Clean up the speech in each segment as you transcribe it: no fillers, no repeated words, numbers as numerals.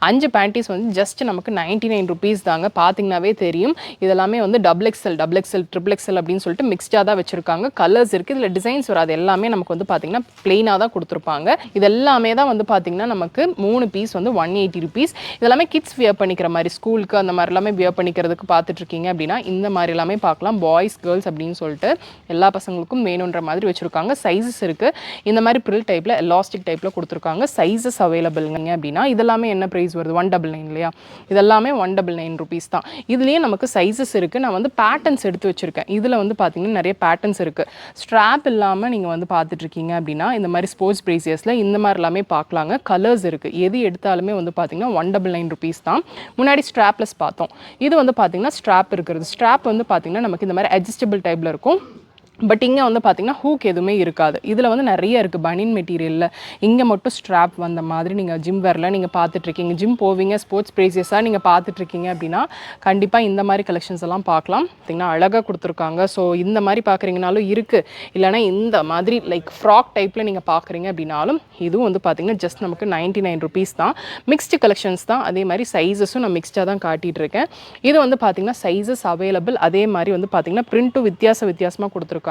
5 panties வந்து just நமக்கு 99 rupees தாங்க. பார்த்தீங்கன்னாவே தெரியும் இதெல்லாமே வந்து டபுள் எக்ஸ்எல் ட்ரிபிள் எக்ஸ்எல் அப்படின்னு சொல்லிட்டு மிக்ஸ்டாக தான் வச்சுருக்காங்க. கலர்ஸ் இருக்குது, இதில் டிசைன்ஸ் வராது. எல்லாமே நமக்கு வந்து பார்த்தீங்கன்னா பிளெயினாக தான் கொடுத்துருப்பாங்க. இது எல்லாமே தான் வந்து பார்த்தீங்கன்னா நமக்கு 3 பீஸ் வந்து 180 rupees. இதெல்லாமே கிட்ஸ் வியர் பண்ணிக்கிற மாதிரி ஸ்கூலுக்கு அந்த மாதிரி எல்லாமே வியர் பண்ணிக்கிறதுக்கு பார்த்துட்ருக்கீங்க அப்படின்னா இந்த மாதிரி எல்லாமே பார்க்கலாம். பாய்ஸ் கேர்ள்ஸ் அப்படின்னு சொல்லிட்டு எல்லா பசங்களுக்கும் வேணுன்ற மாதிரி வச்சுருக்காங்க. சைஸஸ் இருக்குது. இந்த மாதிரி ப்ரில் டைப்பில் எலாஸ்டிக் டைப்பில் கொடுத்துருக்காங்க. சைஸஸ் அவைலபிள்ங்க அப்படின்னா இதெல்லாமே என்ன ப்ரைஸ் வருது 199 இல்லையா? இதெல்லாமே 199 rupees தான். இதுலேயே நமக்கு சைஸஸ் இருக்குது. நான் வந்து பேட்டர்ன்ஸ் எடுத்து வச்சுருக்கேன். இதில் வந்து பார்த்தீங்கன்னா நிறைய பேட்டர்ன்ஸ் இருக்குது. ஸ்ட்ராப் இல்லாமல் நீங்கள் வந்து பார்த்துட்ருக்கீங்க அப்படின்னா இந்த மாதிரி ஸ்போர்ட்ஸ் ப்ரேசியஸில் இந்த மாதிரி எல்லாமே பார்க்கலாங்க. கலர்ஸ் இருக்குது. எது எடுத்தாலுமே வந்து பார்த்தீங்கன்னா 199 rupees தான். முன்னாடி ஸ்ட்ராப்லெஸ் பார்த்தோம். இது வந்து பார்த்தீங்கன்னா ஸ்ட்ராப் இருக்கிறது. ஸ்ட்ராப் வந்து பார்த்தீங்கன்னா நமக்கு இந்த மாதிரி அட்ஜஸ்டபிள் டைப்பில் இருக்கும். பட் இங்கே வந்து பார்த்திங்கன்னா ஹூக் எதுவுமே இருக்காது. இதில் வந்து நிறைய இருக்குது பனியன் மெட்டீரியலில். இங்கே மட்டும் ஸ்ட்ராப் வந்த மாதிரி நீங்கள் ஜிம் வேரில் நீங்கள் பார்த்துட்ருக்கீங்க. ஜிம் போவீங்க, ஸ்போர்ட்ஸ் ப்ரேசியஸாக நீங்கள் பார்த்துட்ருக்கீங்க அப்படின்னா கண்டிப்பாக இந்த மாதிரி கலெக்ஷன்ஸ் எல்லாம் பார்க்கலாம். பார்த்திங்கன்னா அழகாக கொடுத்துருக்காங்க. ஸோ இந்த மாதிரி பார்க்குறீங்கனாலும் இருக்குது, இல்லைனா இந்த மாதிரி லைக் ஃப்ராக் டைப்பில் நீங்கள் பார்க்குறீங்க அப்படின்னாலும் இதுவும் வந்து பார்த்திங்கன்னா ஜஸ்ட் நமக்கு 99 rupees தான். மிக்ஸ்டு கலெக்ஷன்ஸ் தான். அதே மாதிரி சைஸஸும் நான் மிக்ஸ்டாக தான் காட்டிகிட்டு இருக்கேன். இது வந்து பார்த்திங்கன்னா சைஸஸ் அவைலபிள். அதே மாதிரி வந்து பார்த்திங்கன்னா பிரிண்ட்டும் வித்தியாசமாக கொடுத்துருக்காங்க.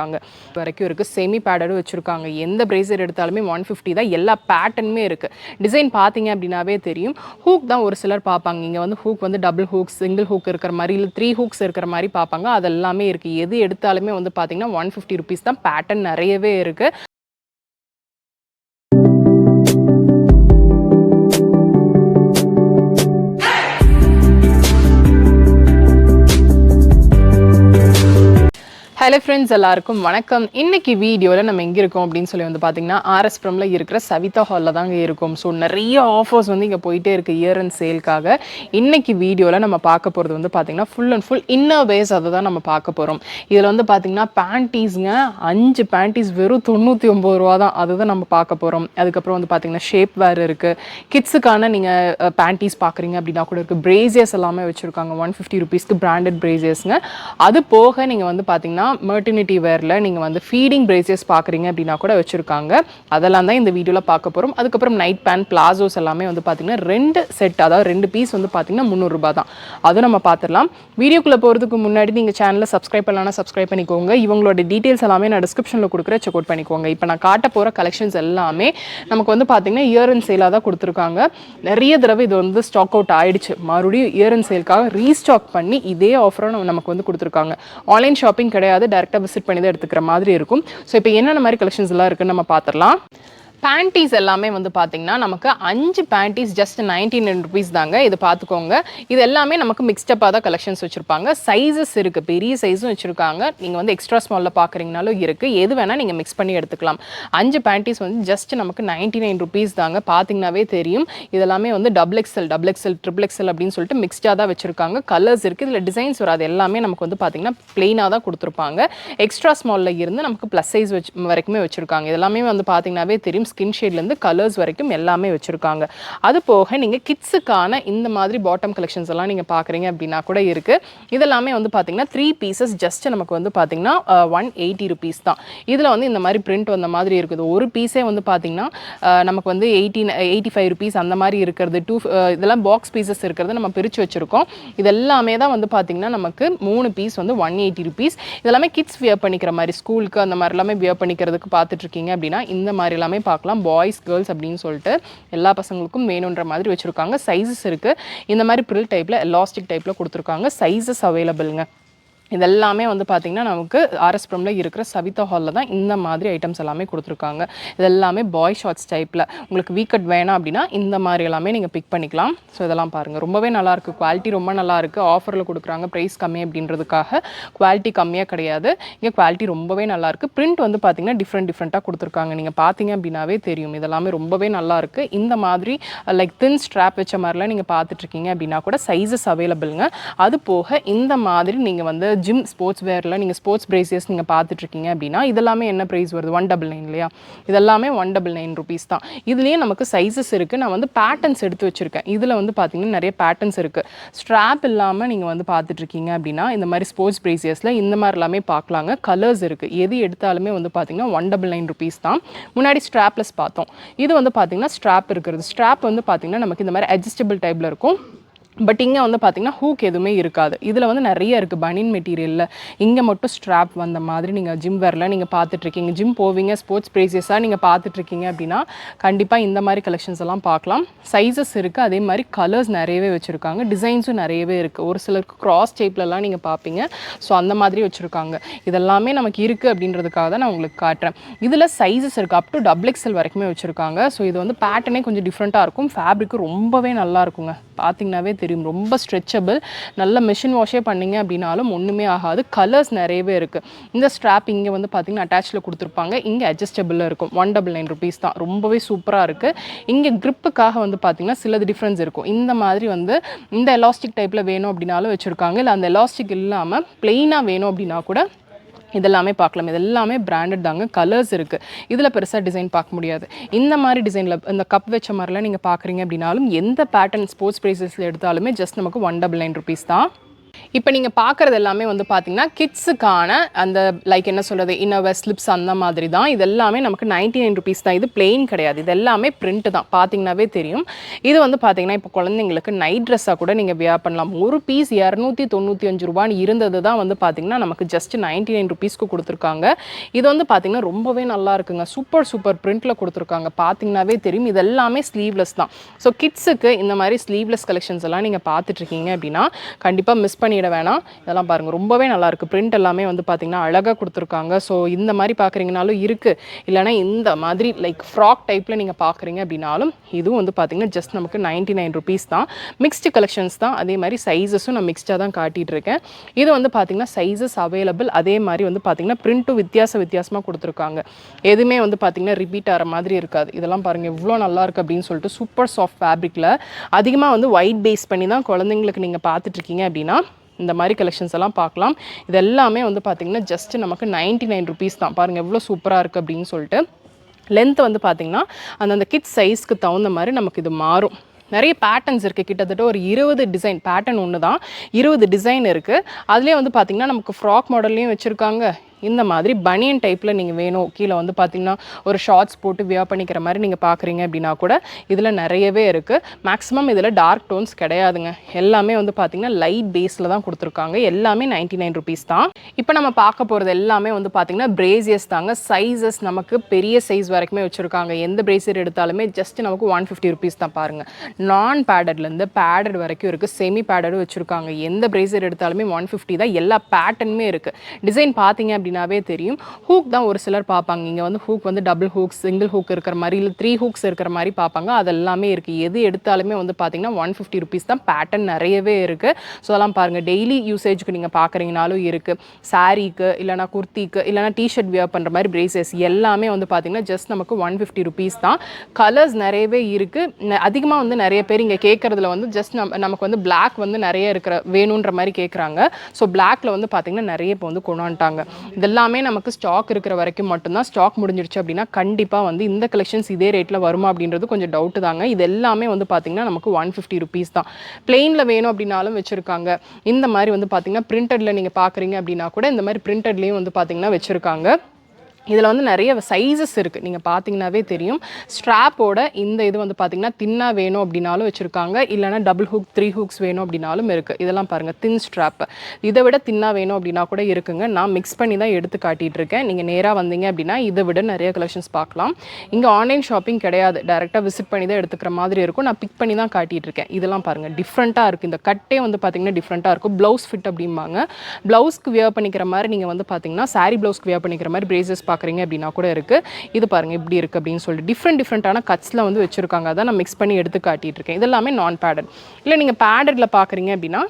வரைக்கும் இருக்குது. செமி பேடடும் வச்சுருக்காங்க. எந்த பிரேசர் எடுத்தாலுமே 150 தான். எல்லா பேட்டர்னுமே இருக்குது. டிசைன் பார்த்தீங்க அப்படின்னாவே தெரியும். ஹூக் தான் ஒரு சிலர் பார்ப்பாங்க. இங்கே வந்து ஹூக் வந்து டபுள் ஹூக், சிங்கிள் ஹூக் இருக்கிற மாதிரி, இல்லை 3 ஹூக்ஸ் இருக்கிற மாதிரி பார்ப்பாங்க. அதெல்லாமே இருக்குது. எது எடுத்தாலுமே வந்து பார்த்தீங்கன்னா 150 rupees தான். பேட்டர்ன் நிறையவே இருக்குது. ஹலோ ஃப்ரெண்ட்ஸ், எல்லாருக்கும் வணக்கம். இன்னைக்கு வீடியோவில் நம்ம எங்கே இருக்கோம் அப்படின்னு சொல்லி வந்து பார்த்தீங்கன்னா ஆர்எஸ்புரமில் இருக்கிற சவிதா ஹாலில் தாங்க இருக்கும். ஸோ நிறைய ஆஃபர்ஸ் வந்து இங்கே போயிட்டே இருக்குது இயர் அண்ட் சேல்க்காக. இன்னைக்கு வீடியோவில் நம்ம பார்க்க போகிறது வந்து பார்த்தீங்கன்னா full and full inner wears அதை தான் நம்ம பார்க்க போகிறோம். இதில் வந்து பார்த்தீங்கன்னா பேண்டீஸுங்க 5 பேண்டீஸ் வெறும் 99 ரூபா தான். அதுதான் நம்ம பார்க்க போகிறோம். அதுக்கப்புறம் வந்து பார்த்தீங்கன்னா ஷேப் வேர் இருக்குது. கிட்ஸுக்கான நீங்கள் பேண்டீஸ் பார்க்குறீங்க அப்படின்னா கூட இருக்குது. பிரேசியர்ஸ் எல்லாமே வச்சுருக்காங்க 150 rupeesக்கு பிராண்டட் பிரேசியர்ஸுங்க. அது போக நீங்கள் வந்து பார்த்தீங்கன்னா மெட்டர்னிட்டி வேரில் நீங்கள் வந்து ஃபீடிங் பிரேசியர்ஸ் பார்க்குறீங்க அப்படின்னா கூட வச்சுருக்காங்க. அதெல்லாம் தான் இந்த வீடியோவில் பார்க்க போகிறோம். அதுக்கப்புறம் நைட் பேண்ட், பிளாசோஸ் எல்லாமே வந்து பார்த்திங்கன்னா 2 செட், அதாவது 2 பீஸ் வந்து பார்த்திங்கன்னா 300 ரூபா தான். அதுவும் நம்ம பார்த்துடலாம். வீடியோக்குள்ளே போகிறதுக்கு முன்னாடி நீங்கள் சேனலை சப்ஸ்கிரைப் பண்ணலாம்னா சப்ஸ்கிரைப் பண்ணிக்கோங்க. இவங்களோட டீட்டெயில்ஸ் எல்லாமே நான் டிஸ்கிரிப்ஷனில் கொடுக்குற செக் அவுட் பண்ணிக்கோங்க. இப்போ நான் காட்ட போகிற கலெக்ஷன்ஸ் எல்லாமே நமக்கு வந்து பார்த்திங்கன்னா இயர் அண்ட் சேலாக தான் கொடுத்துருக்காங்க. நிறைய தடவை இது வந்து ஸ்டாக் அவுட் ஆகிடுச்சு. மறுபடியும் இயர் அண்ட் சேலுக்காக ரீஸ்டாக் பண்ணி இதே ஆஃபரை நமக்கு வந்து கொடுத்துருக்காங்க. ஆன்லைன் ஷாப்பிங் கிடையாது, டைரெக்டாக விசிட் பண்ணி தான் எடுத்துக்கிற மாதிரி இருக்கும். ஸோ இப்போ என்னென்ன மாதிரி கலெக்ஷன்ஸ் எல்லாம் இருக்குன்னு நம்ம பார்த்துடலாம். பேண்டீஸ் எல்லாமே வந்து பார்த்தீங்கன்னா நமக்கு 5 பேண்டீஸ் ஜஸ்ட் 99 rupees தாங்க. இது பார்த்துக்கோங்க. இது எல்லாமே நமக்கு மிக்ஸ்டப்பாக தான் கலெக்ஷன்ஸ் வச்சுருப்பாங்க. சைஸஸ் இருக்குது, பெரிய சைஸும் வச்சுருக்காங்க. நீங்கள் வந்து எக்ஸ்ட்ரா ஸ்மாலில் பார்க்குறீங்கனாலும் இருக்குது. எது வேணால் நீங்கள் மிக்ஸ் பண்ணி எடுத்துக்கலாம். 5 பேண்டீஸ் வந்து ஜஸ்ட் நமக்கு 99 rupees தாங்க. பார்த்தீங்கன்னாவே தெரியும் இதெல்லாமே வந்து டபுள் எக்ஸ்எல் ட்ரிபிள் எக்ஸ்எல் அப்படின்னு சொல்லிட்டு மிக்ஸ்டாக தான் வச்சுருக்காங்க. கலர்ஸ் இருக்குது, இதில் டிசைன்ஸ் வராது. எல்லாமே நமக்கு வந்து பார்த்தீங்கன்னா பிளெயினாக தான் கொடுத்துருப்பாங்க. எக்ஸ்ட்ரா ஸ்மாலில் இருந்து நமக்கு ப்ளஸ் சைஸ் வரைக்குமே வச்சுருக்காங்க. இதெல்லாமே வந்து பார்த்தீங்கன்னாவே தெரியும் ஸ்கின் ஷேட்லேருந்து கலர்ஸ் வரைக்கும் எல்லாமே வச்சுருக்காங்க. அது போக நீங்கள் கிட்ஸுக்கான இந்த மாதிரி பாட்டம் கலெக்ஷன்ஸ் எல்லாம் நீங்கள் பார்க்குறீங்க அப்படின்னா கூட இருக்குது. இதெல்லாமே வந்து பார்த்தீங்கன்னா 3 pieces ஜஸ்ட் நமக்கு வந்து பார்த்தீங்கன்னா 180 rupees தான். இதில் வந்து இந்த மாதிரி பிரிண்ட் வந்த மாதிரி இருக்குது. ஒரு பீஸே வந்து பார்த்தீங்கன்னா நமக்கு வந்து 85 rupees அந்த மாதிரி இருக்கிறது. இதெல்லாம் பாக்ஸ் பீசஸ் இருக்கிறது நம்ம பிரித்து வச்சுருக்கோம். இதெல்லாமே தான் வந்து பார்த்தீங்கன்னா நமக்கு 3 பீஸ் வந்து 180 rupees. இதெல்லாமே கிட்ஸ் வியர் பண்ணிக்கிற மாதிரி ஸ்கூலுக்கு அந்த மாதிரி எல்லாமே வியர் பண்ணிக்கிறதுக்கு பார்த்துட்ருக்கீங்க அப்படின்னா இந்த மாதிரி எல்லாமே பார்க்கலாம். பாய்ஸ் கேர்ள்ஸ் அப்படின்னு சொல்லிட்டு எல்லா பசங்களுக்கும் வேணுன்ற மாதிரி வச்சுருக்காங்க. சைஸஸ் இருக்குது. இந்த மாதிரி ப்ரில் டைப்பில் எலாஸ்டிக் டைப்பில் கொடுத்துருக்காங்க. சைஸஸ் அவைலபிள்ங்க. இதெல்லாமே வந்து பார்த்திங்கன்னா நமக்கு ஆர்எஸ்புரமில் இருக்கிற சவிதா ஹாலில் தான் இந்த மாதிரி ஐட்டம்ஸ் எல்லாமே கொடுத்துருக்காங்க. இதெல்லாமே பாய் ஷார்ட்ஸ் டைப்பில் உங்களுக்கு வீக்கட் வேணாம் அப்படின்னா இந்த மாதிரி எல்லாமே நீங்கள் பிக் பண்ணிக்கலாம். ஸோ இதெல்லாம் பாருங்கள், ரொம்பவே நல்லாயிருக்கு. குவாலிட்டி ரொம்ப நல்லாயிருக்கு. ஆஃபரில் கொடுக்குறாங்க, ப்ரைஸ் கம்மி அப்படின்றதுக்காக குவாலிட்டி கம்மியாக கிடையாது. இங்கே குவாலிட்டி ரொம்பவே நல்லாயிருக்கு. பிரிண்ட் வந்து பார்த்திங்கன்னா டிஃப்ரெண்ட்டாக கொடுத்துருக்காங்க. நீங்கள் பார்த்தீங்க அப்படின்னாவே தெரியும் இதெல்லாமே ரொம்பவே நல்லாயிருக்கு. இந்த மாதிரி லைக் தின் ஸ்ட்ராப் வச்ச மாதிரிலாம் நீங்கள் பார்த்துட்ருக்கீங்க அப்படின்னா கூட சைஸஸ் அவைலபிள்ங்க. அது போக இந்த மாதிரி நீங்கள் வந்து ஜிம் ஸ்போர்ட்ஸ் வேரில் நீங்கள் ஸ்போர்ட்ஸ் பிரேசியஸ் நீங்கள் பார்த்துட்ருக்கீங்க அப்படின்னா இதெல்லாமே என்ன ப்ரைஸ் வருது 199 இல்லையா? இதெல்லாமே 199 ருபீஸ் தான். இதுலேயே நமக்கு சைஸஸ் இருக்குது. நான் வந்து பேட்டர்ன்ஸ் எடுத்து வச்சுருக்கேன். இதில் வந்து பார்த்தீங்கன்னா நிறைய பேட்டர்ன்ஸ் இருக்குது. ஸ்ட்ராப் இல்லாமல் நீங்கள் வந்து பார்த்துட்ருக்கீங்க அப்படின்னா இந்த மாதிரி ஸ்போர்ட்ஸ் பிரேசியஸில் இந்த மாதிரி எல்லாமே பார்க்கலாங்க. கலர்ஸ் இருக்குது. எது எடுத்தாலுமே வந்து பார்த்தீங்கன்னா 199 ருபீஸ் தான். முன்னாடி ஸ்ட்ராப்லெஸ் பார்த்தோம். இது வந்து பார்த்தீங்கன்னா ஸ்ட்ராப் இருக்கிறது. ஸ்ட்ராப் வந்து பார்த்தீங்கன்னா நமக்கு இந்த மாதிரி அட்ஜஸ்டபிள் டைப்பில் இருக்கும். பட் இங்கே வந்து பார்த்தீங்கன்னா ஹூக் எதுவுமே இருக்காது. இதில் வந்து நிறைய இருக்குது பனியன் மெட்டீரியலில். இங்கே மட்டும் ஸ்ட்ராப் வந்த மாதிரி நீங்கள் ஜிம் வேரில் நீங்கள் பார்த்துட்ருக்கீங்க. ஜிம் போவீங்க, ஸ்போர்ட்ஸ் பிரேசியஸாக நீங்கள் பார்த்துட்ருக்கீங்க அப்படின்னா கண்டிப்பாக இந்த மாதிரி கலெக்ஷன்ஸ் எல்லாம் பார்க்கலாம். சைஸஸ் இருக்குது. அதே மாதிரி கலர்ஸ் நிறையவே வச்சுருக்காங்க. டிசைன்ஸும் நிறையவே இருக்குது. ஒரு சிலருக்கு கிராஸ் ஷேப்லலாம் நீங்கள் பார்ப்பீங்க. ஸோ அந்த மாதிரி வச்சுருக்காங்க. இதெல்லாமே நமக்கு இருக்குது அப்படின்றதுக்காக தான் நான் உங்களுக்கு காட்டுறேன். இதில் சைஸஸ் இருக்குது. அப் டு XXL வரைக்குமே வச்சுருக்காங்க. ஸோ இது வந்து பேட்டர்னே கொஞ்சம் டிஃப்ரெண்ட்டாக இருக்கும். ஃபேப்ரிக்கு ரொம்பவே நல்லா இருக்குங்க. பார்த்தீங்கன்னாவே தெரியும், ரொம்ப ஸ்ட்ரெச்சபிள். நல்ல மிஷின் வாஷே பண்ணிங்க அப்படின்னாலும் ஒன்றுமே ஆகாது. கலர்ஸ் நிறையவே இருக்குது. இந்த ஸ்ட்ராப் இங்கே வந்து பார்த்தீங்கன்னா அட்டாச்சில் கொடுத்துருப்பாங்க. இங்கே அட்ஜஸ்டபிளில் இருக்கும். 199 ருபீஸ் தான். ரொம்பவே சூப்பராக இருக்குது. இங்கே க்ரிப்புக்காக வந்து பார்த்தீங்கன்னா சிலது டிஃப்ரென்ஸ் இருக்கும். இந்த மாதிரி வந்து இந்த எலாஸ்டிக் டைப்பில் வேணும் அப்படின்னாலும் வச்சுருக்காங்க. இல்லை அந்த எலாஸ்டிக் இல்லாமல் பிளெயினாக வேணும் அப்படின்னா கூட இதெல்லாமே பார்க்கலாம். இதெல்லாமே பிராண்டட் தாங்க. கலர்ஸ் இருக்குது. இதில் பெருசாக டிசைன் பார்க்க முடியாது. இந்த மாதிரி டிசைனில் இந்த கப் வச்ச மாதிரிலாம் நீங்கள் பார்க்குறீங்க அப்படின்னாலும் எந்த பேட்டர்ன் ஸ்போர்ட்ஸ் ப்ரைஸஸில் எடுத்தாலுமே ஜஸ்ட் நமக்கு 199 ருபீஸ் தான். இப்போ நீங்கள் பார்க்குறது எல்லாமே வந்து பார்த்தீங்கன்னா கிட்ஸுக்கான அந்த லைக் என்ன சொல்கிறது இன்னோவேர் ஸ்லிப்ஸ் அந்த மாதிரி தான். இது எல்லாமே நமக்கு 99 ருபீஸ் தான். இது பிளெயின் கிடையாது. இது எல்லாமே பிரிண்ட் தான். பார்த்தீங்கன்னாவே தெரியும். இது வந்து பார்த்தீங்கன்னா இப்போ குழந்தைங்களுக்கு நைட் ட்ரெஸ்ஸாக கூட நீங்கள் வியர் பண்ணலாம். ஒரு பீஸ் 295 ரூபான்னு இருந்தது தான் வந்து பார்த்தீங்கன்னா நமக்கு ஜஸ்ட் 99 ருபீஸ்க்கு கொடுத்துருக்காங்க. இது வந்து பார்த்தீங்கன்னா ரொம்பவே நல்லா இருக்குங்க. சூப்பர் பிரிண்ட்டில் கொடுத்துருக்காங்க. பார்த்தீங்கன்னாவே தெரியும். இது எல்லாமே ஸ்லீவ்லெஸ் தான். ஸோ கிட்ஸுக்கு இந்த மாதிரி ஸ்லீவ்லெஸ் கலெக்ஷன்ஸ் எல்லாம் நீங்கள் பார்த்துட்ருக்கீங்க அப்படின்னா கண்டிப்பாக மிஸ் பண்ணிட வேணாம். இதெல்லாம் பாருங்கள், ரொம்பவே நல்லாயிருக்கு. பிரிண்ட் எல்லாமே வந்து பார்த்திங்கன்னா அழகாக கொடுத்துருக்காங்க. ஸோ இந்த மாதிரி பார்க்குறீங்கனாலும் இருக்குது. இல்லைனா இந்த மாதிரி லைக் ஃப்ராக் டைப்பில் நீங்கள் பார்க்குறீங்க அப்படின்னாலும் இதுவும் வந்து பார்த்திங்கன்னா ஜஸ்ட் நமக்கு 99 ருபீஸ் தான். மிக்ஸ்டு கலெக்ஷன்ஸ் தான். அதே மாதிரி சைஸஸும் நான் மிக்ஸ்டாக தான் காட்டிகிட்டு இருக்கேன். இது வந்து பார்த்திங்கன்னா சைஸஸ் அவைலபிள். அதே மாதிரி வந்து பார்த்திங்கன்னா பிரிண்ட்டும் வித்தியாசமாக கொடுத்துருக்காங்க. எதுவுமே வந்து பார்த்திங்கன்னா ரிப்பீட் ஆகிற மாதிரி இருக்காது. இதெல்லாம் பாருங்கள் எவ்வளோ நல்லாயிருக்கு அப்படின்னு சொல்லிட்டு. சூப்பர் சாஃப்ட் ஃபேப்ரிக்கில் அதிகமாக வந்து ஒயிட் பேஸ் பண்ணி தான் குழந்தைங்களுக்கு நீங்கள் பார்த்துட்ருக்கீங்க அப்படின்னா இந்த மாதிரி கலெக்ஷன்ஸ் எல்லாம் பார்க்கலாம். இது எல்லாமே வந்து பார்த்திங்கன்னா ஜஸ்ட் நமக்கு 99 ருபீஸ் தான். பாருங்கள் எவ்வளோ சூப்பராக இருக்குது அப்படின்னு சொல்லிட்டு. லென்த் வந்து பார்த்திங்கன்னா அந்த கிட்ஸ் சைஸ்க்கு தகுந்த மாதிரி நமக்கு இது மாறும். நிறைய பேட்டர்ன்ஸ் இருக்குது. கிட்டத்தட்ட ஒரு 20 டிசைன். பேட்டர்ன் ஒன்று தான், 20 டிசைன் இருக்குது. அதுலேயே வந்து பார்த்திங்கன்னா நமக்கு ஃப்ராக் மாடல்லையும் வச்சுருக்காங்க. இந்த மாதிரி பனியன் டைப்பில் நீங்கள் வேணும், கீழே வந்து பார்த்திங்கன்னா ஒரு ஷார்ட்ஸ் போட்டு வியர் பண்ணிக்கிற மாதிரி நீங்கள் பார்க்குறீங்க அப்படின்னா கூட இதில் நிறையவே இருக்குது. மேக்ஸிமம் இதில் டார்க் டோன்ஸ் கிடையாதுங்க. எல்லாமே வந்து பார்த்திங்கன்னா லைட் பேஸில் தான் கொடுத்துருக்காங்க. எல்லாமே 99 ருபீஸ் தான். இப்போ நம்ம பார்க்க போகிறது எல்லாமே வந்து பார்த்திங்கன்னா பிரேசியஸ் தாங்க. சைஸஸ் நமக்கு பெரிய சைஸ் வரைக்குமே வச்சுருக்காங்க. எந்த பிரேசியர் எடுத்தாலுமே ஜஸ்ட் நமக்கு 150 ருபீஸ் தான். பாருங்கள், நான் பேடட்லேருந்து பேடட் வரைக்கும் இருக்குது. செமி பேடடும் வச்சுருக்காங்க. எந்த பிரேசியர் எடுத்தாலுமே 150 தான். எல்லா பேட்டர்னுமே இருக்குது. டிசைன் பார்த்தீங்க அப்படின்னாவே தெரியும். ஹூக் தான் ஒரு சிலர் பார்ப்பாங்க. இங்கே வந்து ஹூக் வந்து டபுள் ஹூக், சிங்கிள் ஹூக் இருக்கிற மாதிரி, இல்லை 3 ஹூக்ஸ் இருக்கிற மாதிரி பார்ப்பாங்க. அதெல்லாமே இருக்குது. எது எடுத்தாலுமே வந்து பார்த்தீங்கன்னா 150 ருபீஸ் தான். பேட்டர்ன் நிறையவே இருக்குது. ஸோ அதெல்லாம் பாருங்கள், டெய்லி யூசேஜுக்கு நீங்கள் பார்க்குறீங்கனாலும் இருக்குது. சாரீக்கு, இல்லைனா குர்த்திக்கு, இல்லைனா டிஷர்ட் வியர் பண்ணுற மாதிரி பிரேசஸ் எல்லாமே வந்து பார்த்தீங்கன்னா ஜஸ்ட் நமக்கு 150 ருபீஸ் தான். கலர்ஸ் நிறையவே இருக்குது. அதிகமாக வந்து நிறைய பேர் இங்கே கேட்குறதுல வந்து ஜஸ்ட் நமக்கு வந்து பிளாக் வந்து நிறைய இருக்கிற வேணுன்ற மாதிரி கேட்குறாங்க. ஸோ பிளாக்ல வந்து பார்த்தீங்கன்னா நிறைய இப்போ வந்து கொண்டாண்டாங்க. இதெல்லாமே நமக்கு ஸ்டாக் இருக்கிற வரைக்கும் மட்டும்தான். ஸ்டாக் முடிஞ்சிருச்சு அப்படின்னா கண்டிப்பாக வந்து இந்த கலெக்ஷன்ஸ் இதே ரேட்டில் வருமா அப்படின்றது கொஞ்சம் டவுட்டு தாங்க. இது எல்லாமே வந்து பார்த்திங்கன்னா நமக்கு 150 ருபீஸ் தான். பிளெயினில் வேணும் அப்படின்னாலும் வச்சுருக்காங்க. இந்த மாதிரி வந்து பார்த்திங்கன்னா பிரிண்டடில் நீங்கள் பார்க்குறீங்க அப்படின்னா கூட இந்த மாதிரி பிரிண்டட்லேயும் வந்து பார்த்திங்கன்னா வச்சுருக்காங்க. இதில் வந்து நிறைய சைஸஸ் இருக்குது. நீங்கள் பார்த்தீங்கன்னாவே தெரியும். ஸ்ட்ராப்போட இந்த இது வந்து பார்த்திங்கன்னா தின்னாக வேணும் அப்படின்னாலும் வச்சுருக்காங்க. இல்லைனா டபுள் ஹூக் 3 ஹூக்ஸ் வேணும் அப்படின்னாலும் இருக்குது. இதெல்லாம் பாருங்கள், தின் ஸ்ட்ராப். இதை விட தின்னாக வேணும் அப்படின்னா கூட இருக்குங்க. நான் மிக்ஸ் பண்ணி தான் எடுத்து காட்டிகிட்டு இருக்கேன். நீங்கள் நேராக வந்தீங்க அப்படின்னா இதை விட நிறைய கலெக்ஷன்ஸ் பார்க்கலாம். இங்கே ஆன்லைன் ஷாப்பிங் கிடையாது. டேரெக்டாக விசிட் பண்ணி தான் எடுத்துக்கிற மாதிரி இருக்கும். நான் பிக் பண்ணி தான் காட்டிகிட்டு இருக்கேன். இதெல்லாம் பாருங்கள், டிஃப்ரெண்ட்டாக இருக்குது. இந்த கட்டே வந்து பார்த்திங்கன்னா டிஃப்ரெண்ட்டாக இருக்கும். ப்ளவுஸ் ஃபிட் அப்படிம்பாங்க. ப்ளவுஸ்க்கு வியர் பண்ணிக்கிற மாதிரி நீங்கள் வந்து பார்த்திங்கன்னா சாரீ ப்ளவுஸ்க்கு வியர் பண்ணிக்கிற மாதிரி பிரேசஸ் பார்க்குறீங்க அப்படின்னா கூட இருக்குது. இது பாருங்கள் எப்படி இருக்குது அப்படின்னு சொல்லிட்டு டிஃப்ரெண்டான கட்ஸில் வந்து வச்சுருக்காங்க. அதான் நான் மிக்ஸ் பண்ணி எடுத்து காட்டிகிட்டு இருக்கேன். இதெல்லாமே நான் பேடட். இல்லை நீங்கள் பேடடில் பார்க்குறீங்க அப்படின்னா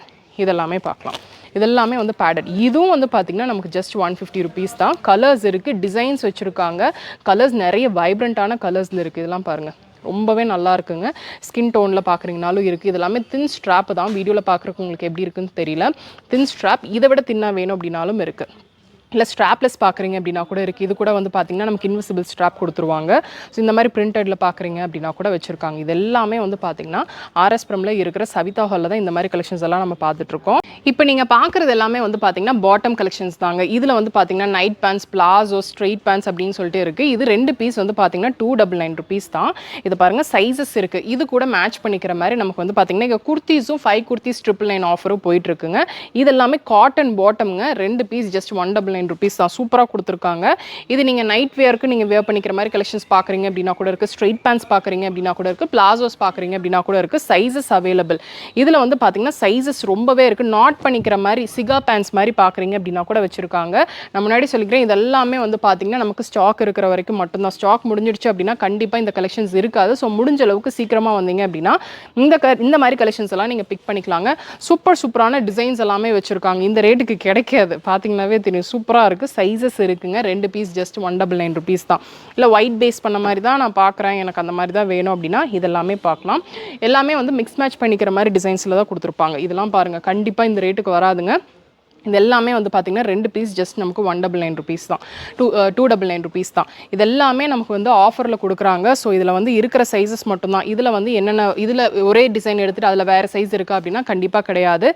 இதெல்லாமே பார்க்கலாம். இதெல்லாமே வந்து பேடட். இதுவும் வந்து பார்த்திங்கன்னா நமக்கு ஜஸ்ட் 150 ருபீஸ் தான். கலர்ஸ் இருக்குது, டிசைன்ஸ் வச்சுருக்காங்க. கலர்ஸ் நிறைய வைப்ரண்ட்டான கலர்ஸில் இருக்குது. இதெல்லாம் பாருங்கள், ரொம்பவே நல்லா இருக்குங்க. ஸ்கின் டோனில் பார்க்குறீங்கனாலும் இருக்குது. இது எல்லாமே தின் ஸ்ட்ராப் தான். வீடியோவில் பார்க்குறக்கு உங்களுக்கு எப்படி இருக்குன்னு தெரியல. தின் ஸ்ட்ராப். இதை விட தின்னாக வேணும் அப்படின்னாலும் இருக்குது. இல்லை ஸ்ட்ராப்லெஸ் பார்க்குறீங்க அப்படின்னா கூட இருக்குது. இது கூட வந்து பார்த்திங்கன்னா நமக்கு இன்விசிபிள் ஸ்ட்ராப் கொடுத்துருவாங்க. ஸோ இந்த மாதிரி பிரிண்டடில் பார்க்குறீங்க அப்படின்னா கூட வச்சுருக்காங்க. இது எல்லாமே வந்து பார்த்திங்கன்னா ஆர்எஸ் ப்ரமில் இருக்கிற சவிதா ஹாலில் தான் இந்த மாதிரி கலெக்ஷன்ஸ் எல்லாம் நம்ம பார்த்துட்ருக்கோம். இப்போ நீங்கள் பார்க்குறது எல்லாமே வந்து பார்த்திங்கன்னா பாட்டம் கலெக்ஷன்ஸ் தாங்க. இதில் வந்து பார்த்திங்கன்னா night pants, palazzo, straight pants அப்படின்னு சொல்லிட்டு இருக்குது. இது 2 பீஸ் வந்து பார்த்திங்கன்னா 299 rupees தான். இது பாருங்கள் சைஸஸ் இருக்குது. இது கூட மேட்ச் பண்ணிக்கிற மாதிரி நமக்கு வந்து பார்த்திங்கன்னா இங்கே குர்த்திஸும் 5 குர்த்திஸ் 999 ஆஃபரும் போயிட்டுருக்குங்க. இது எல்லாமே காட்டன் பாட்டம்ங்க. 2 பீஸ் ஜஸ்ட் 199 rupees தான். சூப்பராக கொடுத்துருக்காங்க. இது நீங்கள் நைட் வேருக்கு நீங்கள் வேர் பண்ணிக்கிற மாதிரி கலெக்ஷன்ஸ் பார்க்குறீங்க அப்படின்னா கூட இருக்குது. ஸ்ட்ரெயிட் பேண்ட்ஸ் பார்க்குறீங்க அப்படின்னா கூட இருக்குது. பிளாசோஸ் பார்க்குறீங்க அப்படின்னா கூட இருக்குது. Sizes available. இதில் வந்து பார்த்தீங்கன்னா சைஸஸ் ரொம்பவே இருக்குது. நாட் பண்ணிக்கிற மாதிரி சிகா பேண்ட்ஸ் மாதிரி பார்க்குறீங்க அப்படின்னா கூட வச்சுருக்காங்க. நான் முன்னாடி சொல்லிக்கிறேன், இது எல்லாமே வந்து பார்த்தீங்கன்னா நமக்கு ஸ்டாக் இருக்கிற வரைக்கும் மட்டும்தான். ஸ்டாக் முடிஞ்சிடுச்சு அப்படின்னா கண்டிப்பாக இந்த கலெக்ஷன்ஸ் இருக்காது. ஸோ முடிஞ்ச அளவுக்கு சீக்கிரமாக வந்தீங்க அப்படின்னா இந்த மாதிரி கலெக்ஷன்ஸ் எல்லாம் நீங்கள் பிக் பண்ணிக்கலாங்க. சூப்பரான டிசைன்ஸ் எல்லாமே வச்சுருக்காங்க. இந்த ரேட்டுக்கு கிடைக்காது. பார்த்தீங்கன்னாவே தெரியும். சூப்பராக இருக்குது. சைஸஸ் இருக்குங்க. 2 பீஸ் ஜஸ்ட் 199 rupees தான். இல்லை ஒயிட் பேஸ் பண்ண மாதிரி தான் நான் பார்க்குறேன், எனக்கு அந்த மாதிரி தான் வேணும் அப்படின்னா இதெல்லாமே பார்க்கலாம். எல்லாமே வந்து மிக்ஸ் மேட்ச் பண்ணிக்கிற மாதிரி டிசைன்ஸில் தான் கொடுத்துருப்பாங்க. இதெல்லாம் பாருங்கள், கண்டிப்பாக இந்த ரேட்டுக்கு வராதுங்க. இது எல்லாமே வந்து பார்த்திங்கன்னா 2 பீஸ் ஜஸ்ட் நமக்கு 199 rupees தான். 299 rupees தான். இது எல்லாமே நமக்கு வந்து ஆஃபரில் கொடுக்குறாங்க. ஸோ இதில் வந்து இருக்கிற சைஸஸ் மட்டும்தான். இதில் வந்து என்னென்ன இதில் ஒரே டிசைன் எடுத்துகிட்டு அதில் வேறு சைஸ் இருக்கா அப்படின்னா கண்டிப்பாக கிடையாது.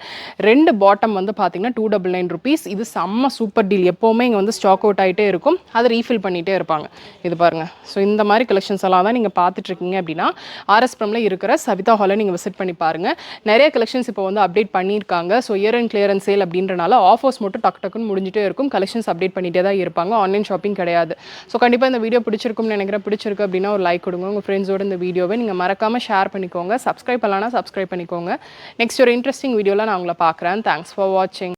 2 பாட்டம் வந்து பார்த்திங்கன்னா 299 rupees. இது செம்ம சூப்பர் டீல். எப்போவுமே இங்கே வந்து ஸ்டாக் அவுட் ஆகிட்டே இருக்கும். அதை ரீஃபில் பண்ணிகிட்டே இருப்பாங்க. இது பாருங்கள். ஸோ இந்த மாதிரி கலெக்ஷன்ஸ் எல்லாம் தான் நீங்கள் பார்த்துட்ருக்கீங்க அப்படின்னா ஆர்எஸ் ப்ரமில் இருக்கிற சவிதா ஹாலை நீங்கள் விசிட் பண்ணி பாருங்கள். நிறைய கலெக்ஷன்ஸ் இப்போ வந்து அப்டேட் பண்ணியிருக்காங்க. So year and clearance sale அப்படின்றனால ஆஃபர்ஸ் மட்டும் டக்குன்னு முடிஞ்சிட்டே இருக்கும். கலெக்ஷன்ஸ் அப்டேட் பண்ணிட்டே தான் இருப்பாங்க. ஆன்லைன் ஷாப்பிங் கிடையாது. ஸோ கண்டிப்பாக இந்த வீடியோ பிடிச்சிருக்கும்னு நினைக்கிறேன். பிடிச்சிருக்கு அப்படின்னா ஒரு லைக் கொடுங்க. உங்கள் ஃப்ரெண்ட்ஸோட இந்த வீடியோவை நீங்கள் மறக்காமல் ஷேர் பண்ணிக்கோங்க. சப்ஸ்கிரைப் பண்ணலாம்னா சப்ஸ்கிரைப் பண்ணிக்கோங்க. நெக்ஸ்ட் ஒரு இன்ட்ரெஸ்டிங் வீடியோவில் நான் உங்களை பார்க்குறேன். தேங்க்ஸ் ஃபார் வாட்சிங்.